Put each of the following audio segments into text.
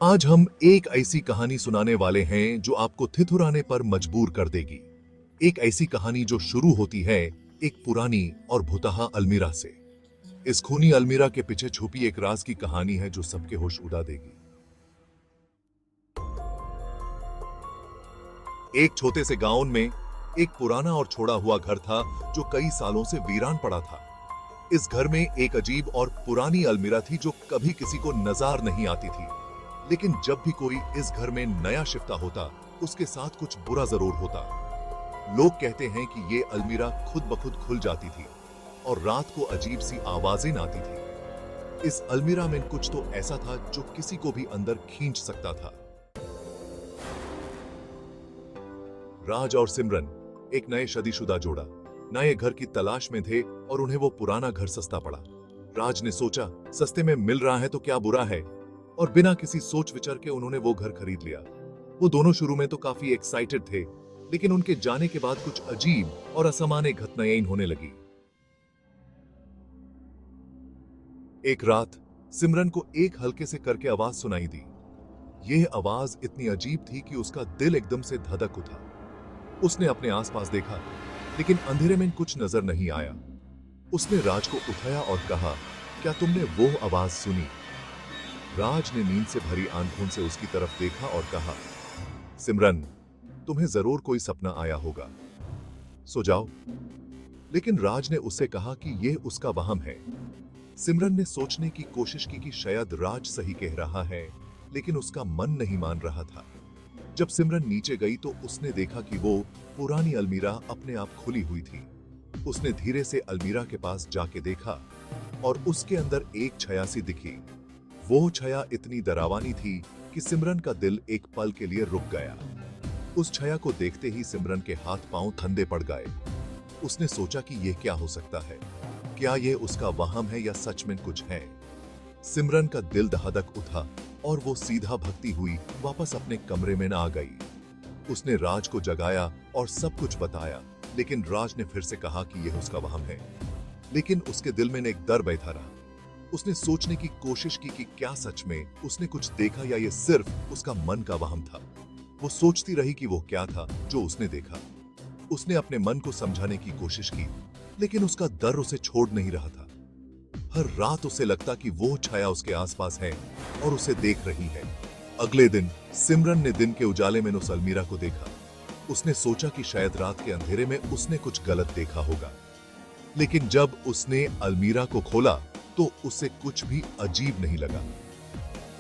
आज हम एक ऐसी कहानी सुनाने वाले हैं जो आपको थिथुराने पर मजबूर कर देगी। एक ऐसी कहानी जो शुरू होती है एक पुरानी और भुतहा अलमीरा से। इस खूनी अलमीरा के पीछे छुपी एक राज की कहानी है जो सबके होश उड़ा देगी। एक छोटे से गांव में एक पुराना और छोड़ा हुआ घर था जो कई सालों से वीरान पड़ा था। इस घर में एक अजीब और पुरानी अलमीरा थी जो कभी किसी को नजर नहीं आती थी। लेकिन जब भी कोई इस घर में नया शिफ्ता होता, उसके साथ कुछ बुरा जरूर होता। लोग कहते हैं कि ये अलमीरा खुद ब खुद खुल जाती थी और रात को अजीब सी आवाजें आती थी। इस अलमीरा में कुछ तो ऐसा था जो किसी को भी अंदर खींच सकता था। राज और सिमरन एक नए शादीशुदा जोड़ा नए घर की तलाश में थे और उन्हें वो पुराना घर सस्ता पड़ा। राज ने सोचा, सस्ते में मिल रहा है तो क्या बुरा है, और बिना किसी सोच विचार के उन्होंने वो घर खरीद लिया। वो दोनों शुरू में तो काफी एक्साइटेड थे, लेकिन उनके जाने के बाद कुछ अजीब और असामान्य घटनाएं होने लगी। एक रात सिमरन को एक हल्के से करके आवाज सुनाई दी। यह आवाज इतनी अजीब थी कि उसका दिल एकदम से धड़क उठा। उसने अपने आसपास देखा, लेकिन अंधेरे में कुछ नजर नहीं आया। उसने राज को उठाया और कहा, क्या तुमने वो आवाज सुनी? राज ने नींद से भरी आंखों से उसकी तरफ देखा और कहा, सिमरन, तुम्हें जरूर कोई सपना आया होगा, सो जाओ। लेकिन राज ने उससे कहा कि यह उसका वहम है। सिमरन ने सोचने की कोशिश की कि शायद राज सही कह रहा है, लेकिन उसका मन नहीं मान रहा था। जब सिमरन नीचे गई तो उसने देखा कि वो पुरानी अलमीरा अपने आप खुली हुई थी। उसने धीरे से अलमीरा के पास जाके देखा और उसके अंदर एक छाया सी दिखी। वो छाया इतनी डरावनी थी कि सिमरन का दिल एक पल के लिए रुक गया। उस छाया को देखते ही सिमरन के हाथ पांव ठंडे पड़ गए। उसने सोचा कि यह क्या हो सकता है, क्या यह उसका वहम है या सच में कुछ है। सिमरन का दिल दहदक उठा और वो सीधा भगती हुई वापस अपने कमरे में न आ गई। उसने राज को जगाया और सब कुछ बताया, लेकिन राज ने फिर से कहा कि यह उसका वहम है। लेकिन उसके दिल में एक डर बैठा रहा। उसने सोचने की कोशिश की कि क्या सच में उसने कुछ देखा या ये सिर्फ उसका मन का वहम था। वो सोचती रही कि वो क्या था जो उसने देखा। उसने अपने मन को समझाने की कोशिश की, लेकिन उसका डर उसे छोड़ नहीं रहा था। हर रात उसे लगता कि वो छाया उसके आसपास है और उसे देख रही है। अगले दिन सिमरन ने दिन के उजाले में उस अलमीरा को देखा। उसने सोचा कि शायद रात के अंधेरे में उसने कुछ गलत देखा होगा। लेकिन जब उसने अलमीरा को खोला तो उसे कुछ भी अजीब नहीं लगा।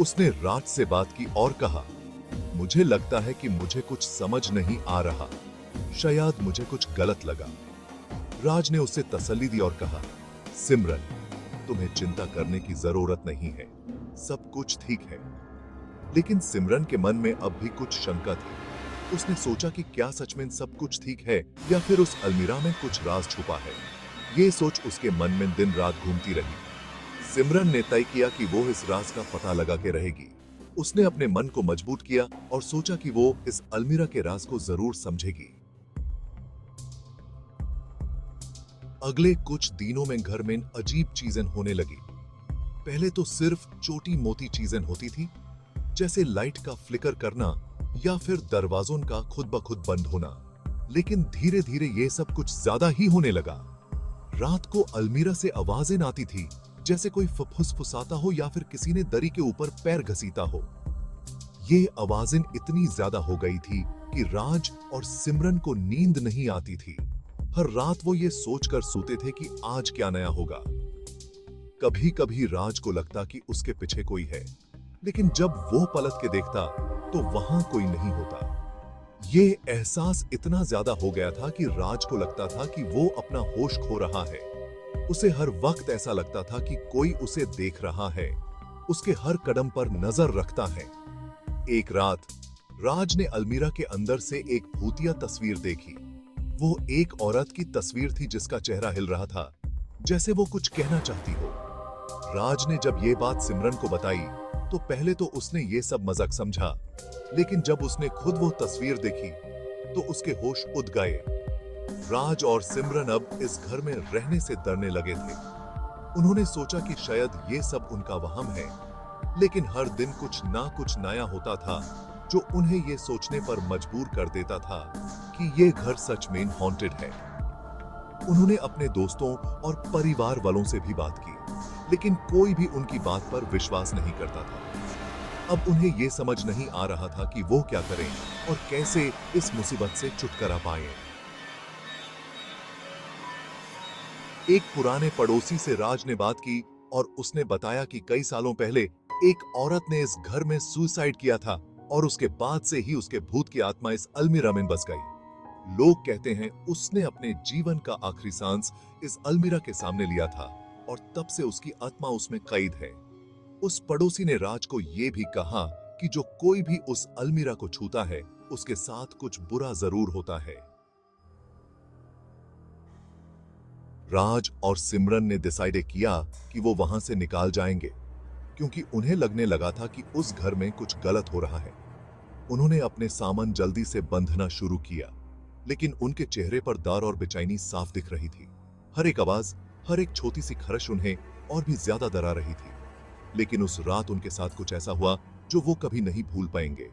उसने राज से बात की और कहा, मुझे लगता है कि मुझे कुछ समझ नहीं आ रहा, शायद मुझे कुछ गलत लगा। राज ने उससे तसल्ली दी और कहा, सिमरन, तुम्हें चिंता करने की जरूरत नहीं है, सब कुछ ठीक है। लेकिन सिमरन के मन में अब भी कुछ शंका थी। उसने सोचा कि क्या सच में सब कुछ ठीक है या फिर उस अलमीरा में कुछ राज छुपा है। ये सोच उसके मन में दिन रात घूमती रही। सिमरन ने तय किया कि वो इस राज का पता लगा के रहेगी। उसने अपने मन को मजबूत किया और सोचा कि वो इस अलमीरा के राज को जरूर समझेगी। अगले कुछ दिनों में घर में अजीब चीजें होने लगी। पहले तो सिर्फ छोटी मोटी चीजें होती थी, जैसे लाइट का फ्लिकर करना या फिर दरवाजों का खुद ब खुद बंद होना। लेकिन धीरे धीरे ये सब कुछ ज्यादा ही होने लगा। रात को अलमीरा से आवाजें आती थी, जैसे कोई फुसफुसाता हो या फिर किसी ने दरी के ऊपर पैर घसीटा हो। ये आवाजें इतनी ज्यादा हो गई थी कि राज और सिमरन को नींद नहीं आती थी। हर रात वो ये सोचकर सोते थे कि आज क्या नया होगा। कभी कभी राज को लगता कि उसके पीछे कोई है, लेकिन जब वो पलट के देखता तो वहां कोई नहीं होता। ये एहसास इतना ज्यादा हो गया था कि राज को लगता था कि वो अपना होश खो रहा है। उसे हर वक्त ऐसा लगता था कि कोई उसे देख रहा है, उसके हर कदम पर नजर रखता है। एक रात राज ने अलमीरा के अंदर से एक भूतिया तस्वीर देखी। वो एक औरत की तस्वीर थी जिसका चेहरा हिल रहा था, जैसे वो कुछ कहना चाहती हो। राज ने जब ये बात सिमरन को बताई तो पहले तो उसने ये सब मजाक समझा, लेकिन जब उसने खुद वो तस्वीर देखी तो उसके होश उड़ गए। राज और सिमरन अब इस घर में रहने से डरने लगे थे। उन्होंने सोचा कि शायद ये सब उनका वहम है, लेकिन हर दिन कुछ ना कुछ नया होता था जो उन्हें ये सोचने पर मजबूर कर देता था कि ये घर सच में हॉन्टेड है। उन्होंने अपने दोस्तों और परिवार वालों से भी बात की, लेकिन कोई भी उनकी बात पर विश्वास नहीं करता था। अब उन्हें यह समझ नहीं आ रहा था कि वो क्या करें और कैसे इस मुसीबत से छुटकारा पाएं। एक पुराने पड़ोसी से राज ने बात की और उसने बताया कि कई सालों पहले एक औरत ने इस घर में सुसाइड किया था और उसके बाद से ही उसके भूत की आत्मा इस अलमीरा में बस गई। लोग कहते हैं उसने अपने जीवन का आखिरी सांस इस अलमीरा के सामने लिया था और तब से उसकी आत्मा उसमें कैद है। उस पड़ोसी ने राज को यह भी कहा कि जो कोई भी उस अलमीरा को छूता है उसके साथ कुछ बुरा जरूर होता है। राज और सिमरन ने डिसाइड किया कि वो वहां से निकाल जाएंगे, क्योंकि उन्हें लगने लगा था कि उस घर में कुछ गलत हो रहा है। उन्होंने अपने सामान जल्दी से बंधना शुरू किया, लेकिन उनके चेहरे पर डर और बेचैनी साफ दिख रही थी। हर एक आवाज, हर एक छोटी सी खरश उन्हें और भी ज्यादा डरा रही थी। लेकिन उस रात उनके साथ कुछ ऐसा हुआ जो वो कभी नहीं भूल पाएंगे।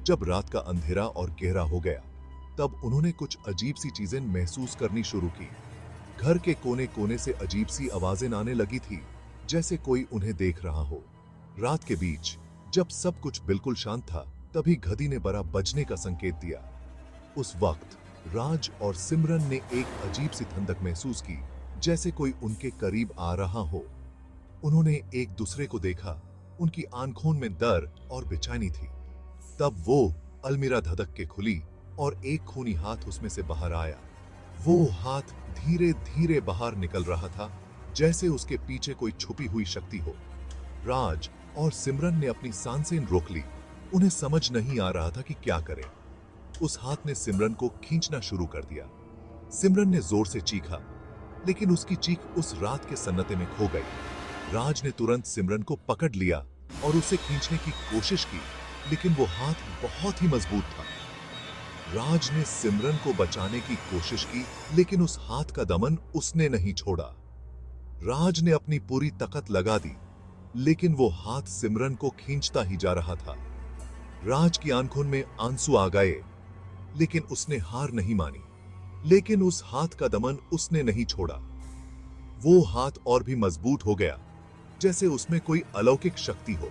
जब रात का अंधेरा और गहरा हो गया, तब उन्होंने कुछ अजीब सी चीजें महसूस करनी शुरू की। घर के कोने कोने से अजीब सी आवाजें आने लगी थी, जैसे कोई उन्हें देख रहा हो। रात के बीच जब सब कुछ बिल्कुल शांत था, तभी घड़ी ने बड़ा बजने का संकेत दिया। उस वक्त राज और सिमरन ने एक अजीब सी ठंडक महसूस की, जैसे कोई उनके करीब आ रहा हो। उन्होंने एक दूसरे को देखा, उनकी आंखों में डर और बेचैनी थी। तब वो अलमीरा धड़क के खुली और एक खूनी हाथ उसमें से बाहर आया। वो हाथ धीरे धीरे बाहर निकल रहा था, जैसे उसके पीछे कोई छुपी हुई शक्ति हो। राज और सिमरन ने अपनी सांसें रोक ली। उन्हें समझ नहीं आ रहा था कि क्या करें। उस हाथ ने सिमरन को खींचना शुरू कर दिया। सिमरन ने जोर से चीखा, लेकिन उसकी चीख उस रात के सन्नाटे में खो गई। राज ने तुरंत सिमरन को पकड़ लिया और उसे खींचने की कोशिश की, लेकिन वो हाथ बहुत ही मजबूत था। राज ने सिमरन को बचाने की कोशिश की, लेकिन उस हाथ का दमन उसने नहीं छोड़ा। राज ने अपनी पूरी ताकत लगा दी, लेकिन वो हाथ सिमरन को खींचता ही जा रहा था। राज की आंखों में आंसू आ गए, लेकिन उसने हार नहीं मानी। लेकिन उस हाथ का दमन उसने नहीं छोड़ा। वो हाथ और भी मजबूत हो गया, जैसे उसमें कोई अलौकिक शक्ति हो।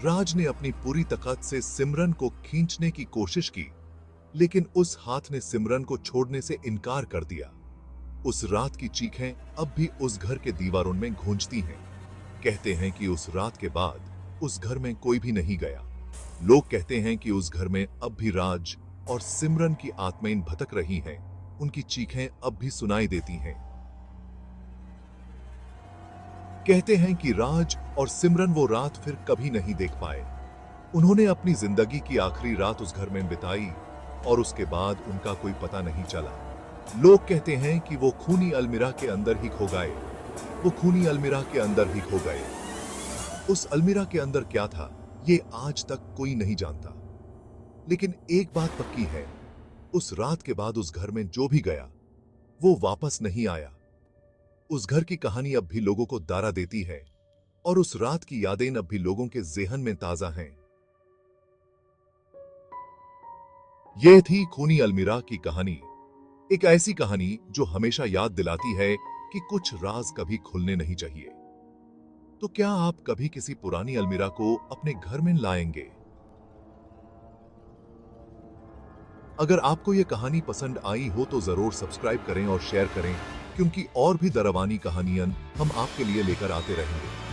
राज ने अपनी पूरी ताकत से सिमरन को खींचने की कोशिश की, लेकिन उस हाथ ने सिमरन को छोड़ने से इनकार कर दिया। उस रात की चीखें अब भी उस घर के दीवारों में गूंजती हैं। कहते हैं कि उस रात के बाद उस घर में कोई भी नहीं गया। लोग कहते हैं कि उस घर में अब भी राज और सिमरन की आत्माएं भटक रही हैं। उनकी चीखें अब भी सुनाई देती हैं। कहते हैं कि राज और सिमरन वो रात फिर कभी नहीं देख पाए। उन्होंने अपनी जिंदगी की आखिरी रात उस घर में बिताई और उसके बाद उनका कोई पता नहीं चला। लोग कहते हैं कि वो खूनी अलमीरा के अंदर ही खो गए। वो खूनी अलमीरा के अंदर ही खो गए। उस अलमीरा के अंदर क्या था, ये आज तक कोई नहीं जानता। लेकिन एक बात पक्की है, उस रात के बाद उस घर में जो भी गया, वो वापस नहीं आया। उस घर की कहानी अब भी लोगों को डरा देती है और उस रात की यादें अब भी लोगों के ज़हन में ताजा हैं। यह थी खूनी अलमीरा की कहानी। एक ऐसी कहानी जो हमेशा याद दिलाती है कि कुछ राज कभी खुलने नहीं चाहिए। तो क्या आप कभी किसी पुरानी अलमीरा को अपने घर में लाएंगे? अगर आपको यह कहानी पसंद आई हो तो जरूर सब्सक्राइब करें और शेयर करें, क्योंकि और भी डरावनी कहानियां हम आपके लिए लेकर आते रहेंगे।